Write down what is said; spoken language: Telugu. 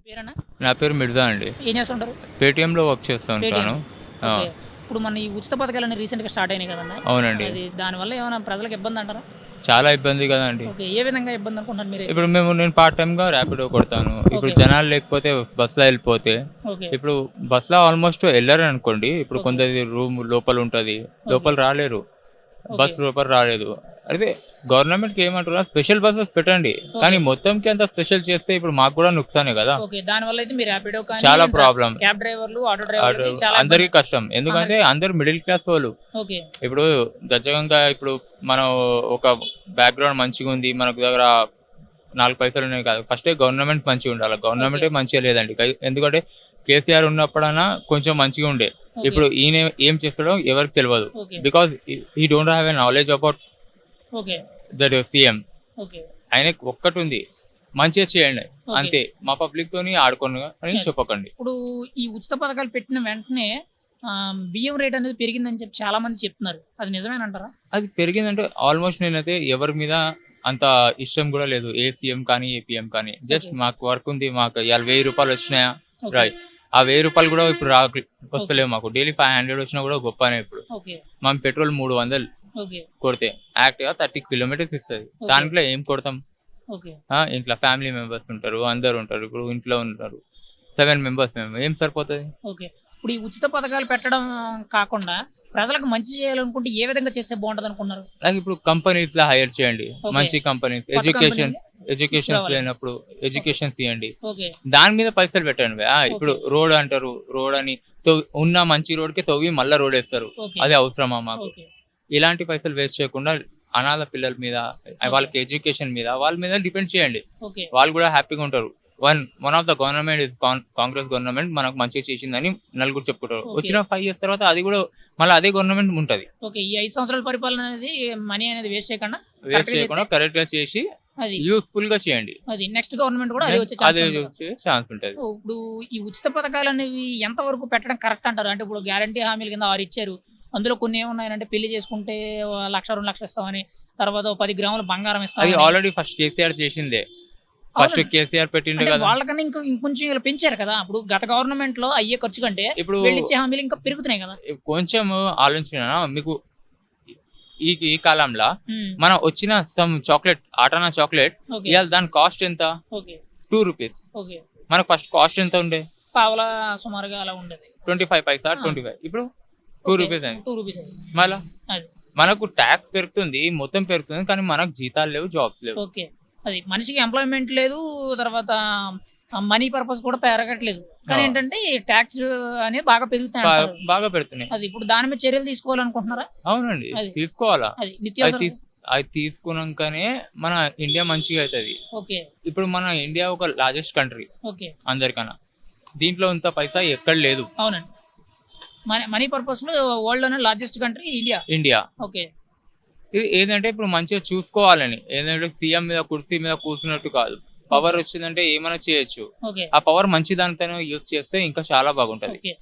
పేరేనా? నా పేరు మిర్జా అండి. ఏం చేస్తుంటారు? పేటీఎంలో వర్క్ చేస్తూ పేటీఎం. ఉంటాను. ఆ! ఓకే. ఇప్పుడు మన ఈ ఉచిత పథకాలన్నీ రీసెంట్‌గా స్టార్ట్ అయినాయి కదండీ! అవునండి. అది దానివల్ల ఏమైనా ప్రజలకు ఇబ్బందంటారా? చాలా ఇబ్బంది కదండీ! ఓకే. ఏ విధంగా ఇబ్బంది అనుకుంటున్నారు మీరైతే? ఇప్పుడు నేను పార్ట్ టైమ్‌గా ర్యాపిడో కొడతాను. ఇప్పుడు ఓకే. జనాలు లేకపోతే బస్‌లో ఎళ్ళిపోతే, ఓకే. ఇప్పుడు బస్‌లో ఆల్మోస్ట్ ఎళ్లరనుకోండి. ఇప్పుడు ఓకే. కొందరిది రూమ్ లోపలుంటది. ఓకే. లోపల రాలేరు. ఓకే. బస్ లోపల రాలేదు. అదే గవర్నమెంట్‌కి ఏమంటున్నా స్పెషల్ బసెస్ పెట్టండి. కానీ ఓకే. మొత్తంకి అంత స్పెషల్ చేస్తే ఇప్పుడు మాకు కూడా నుక్సానే కదా! ఓకే. దానివల్ల అయితే మీ ర్యాపిడో కానీ, చాలా ప్రాబ్లమ్. క్యాబ్ డ్రైవర్లు, ఆటో అటు డ్రైవర్లకి చాలా అందరికి ఇబ్బంది. కష్టం. ఎందుకంటే అందరూ మిడిల్ క్లాస్ వాళ్ళు. ఓకే. ఇప్పుడు దచ్చకంగా ఇప్పుడు మనం ఒక బ్యాక్‌గ్రౌండ్ మంచిగుంది. మనకు దగ్గర 4 పైసలున్నాయి కాదు. ఫస్టే గవర్నమెంట్ మంచిగుండాల. ఓకే. గవర్నమెంటే మంచిగా లేదండి. ఎందుకంటే కేసీఆర్ ఉన్నప్పుడన్నా కొంచెం మంచిగా ఉండే. ఓకే. ఇప్పుడు ఈయన ఏం చేస్తాడో ఎవరికీ తెలవదు. Okay. Because he don't have a knowledge about okay. That CM. Okay. ఆయనకి ఒక్కటుంది. మంచిగా చేయండి. ఓకే. అంతే. మా పబ్లిక్‌తోని ఆడుకోను అని చెప్పకండి. ఇప్పుడు ఈ ఉచిత పథకాలు పెట్టిన వెంటనే బియ్యం రేట్ అనేది పెరిగిందని చెప్పి చాలా మంది చెప్తున్నారు. అది నిజమేనంటారా? అది పెరిగిందంటే ఆల్మోస్ట్ నేనైతే ఎవరి మీద అంత ఇష్టం కూడా లేదు. ఏ సీఎం కానీ, ఏ పీఎం కానీ. Just okay. మాకు వర్క్ ఉంది. మాకు ఇయాల ₹1000 వచ్చినాయా? ఓకే. రైట్. ఆ ₹1000 కూడా ఇప్పుడు వస్తలేవు మాకు. డైలీ 500 వచ్చినా కూడా గొప్పనే ఇప్పుడు. ఓకే. మనం పెట్రోల్ 300 ఓకే. కొడితే యాక్టివ్‌గా 30 కిలోమీటర్స్ ఇస్తది. ఓకే. దాంట్లో ఏం కొడతాం? ఓకే. ఇంట్లో ఫ్యామిలీ మెంబర్స్ ఉంటారు. అందరూ ఉంటారు. ఇప్పుడు ఇంట్లో ఉంటారు. 7 మెంబర్స్ మేము. ఏం సరిపోతది? ఓకే. ఇప్పుడు ఈ ఉచిత పథకాలు పెట్టడం కాకుండా ప్రజలకు మంచి చేయాలనుకుంటే ఏ విధంగా చేస్తే బావుంటదనుకున్నారు? లైక్ ఇప్పుడు కంపెనీస్‌లో హైర్ చేయండి. ఓకే. మంచి కంపెనీస్. కొత్త కంపెనీని ఎడ్యుకేషన్స్ తీసుకురావాలి. లేనప్పుడు ఎడ్యుకేషన్స్ ఇయ్యండి. ఓకే. దాని మీద పైసలు పెట్టండి భయ్యా. ఇప్పుడు ఓకే. రోడ్ అంటారు. రోడ్ అని ఉన్న మంచి రోడ్‌కి తవ్వి మళ్ళా రోడ్ ఏస్తారు. ఓకే. అది అవసరమా మాకు? ఓకే. ఇలాంటి పైసలు వేస్ట్ చేయకుండా అనాథ పిల్లల మీద, వాళ్ళకి ఎడ్యుకేషన్ మీద, వాళ్ళ మీద డిపెండ్ చేయండి. ఓకే. వాళ్ళు కూడా హ్యాపీగా ఉంటారు. One of the government is Congress government మనకు మంచిగా చేసిందని నలుగురు చెప్పుకుంటారు. ఓకే. వచ్చిన 5 ఇయర్స్ తర్వాత అది కూడా మళ్ళీ అదే గవర్నమెంట్ ఉంటది. ఓకే. ఈ 5 సంవత్సరాల పరిపాలన అనేది మనీ అనేది వేస్ట్ చేయకుండా వేస్ట్ కరెక్ట్‌గా చేయకుండా చేస్తే కరెక్ట్ గా చేసి అది యూస్ఫుల్ గా చేయండి. అది నెక్స్ట్ గవర్నమెంట్ కూడా అదే వచ్చే ఛాన్స్ అదే ఉంటదా? వచ్చే ఛాన్స్ ఉంటది. ఇప్పుడు ఈ ఉచిత పథకాలు అనేవి ఎంత వరకు పెట్టడం కరెక్ట్ అంటారు? అంటే ఇప్పుడు గ్యారంటీ హామీల కింద 6 ఇచ్చారు. అందులో కొన్ని ఏమున్నాయంటే పెళ్లి చేసుకుంటే 1,00,000, 2,00,000 ఇస్తామని, తర్వాత 10 గ్రాముల బంగారం అది ఇస్తామని. ఆల్రెడీ ఫస్ట్ కేసీఆర్ చేసిందే. ఫస్ట్ అవునండి. కేసీఆర్ పెట్టిండే అంటే కదా. వాళ్ళకన్నా ఇంకొంచెం ఇలా పెంచారు కదా! ఇప్పుడు గత గవర్నమెంట్ లో అయ్యే ఖర్చు కంటే ఇప్పుడు వీళ్ళిచ్చే హామీలు ఇంకా పెరుగుతున్నాయి కదా! కొంచెం ఆలోచన మీకు ఈ ఈ కాలంలో హ్మ్. మనం వచ్చిన చాక్లెట్ ఆటానా చాక్లెట్ ఓకే. ఇవాళ దాని కాస్ట్ ఎంత? ఓకే. ₹2. ఓకే. మనకు ఫస్ట్ కాస్ట్ ఎంత ఉండే? పావలా సుమారుగా అలా ఉండేది. 25 పైసా, ఆ. 25. ఇప్పుడు ఓకే. ₹2 అయింది. ₹2 అయింది. మళ్ళా అది. మనకు ట్యాక్స్ పెరుగుతుంది, మొత్తం పెరుగుతుంది. కానీ మనకు జీతాలు లేవు, జాబ్స్ లేవు. ఓకే. అది మనిషికి ఎంప్లాయ్‌మెంట్ లేదు. తర్వాత మనీ పర్పస్ కూడా పెరగట్లేదు. కానీ ఆ. ఏంటంటే ఈ టాక్స్ అనేవి బాగా పెరుగుతున్నాయి అంటారు. బాగా పెడుతున్నాయి. అది ఇప్పుడు దాని మీద చర్యలు తీసుకోవాలనుకుంటున్నారా? అవునండి. అది. తీసుకోవాలా? అది అది నిత్యావసర అది తీసుకున్నాకనే మన ఇండియా మంచిగా అవుతుంది. ఓకే. ఇప్పుడు మన ఇండియా ఒక లార్జెస్ట్ కంట్రీ ఓకే. అందరికన్నా. దీంట్లో ఇంత పైసా ఎక్కడ లేదు. అవునండి. మనీ పర్పస్‌లో వరల్డ్‌లోనే లార్జెస్ట్ కంట్రీ ఇండియా. ఓకే. ఇది ఏంటంటే ఇప్పుడు మంచిగా చూసుకోవాలని. ఏంటంటే సీఎం మీద కుర్చీ మీద కూర్చున్నట్టు కాదు. పవర్ వచ్చిందంటే ఏమైనా చేయొచ్చు. ఓకే. ఆ పవర్ మంచి దానితోనే యూజ్ చేస్తే ఇంకా చాలా బాగుంటది. ఓకే.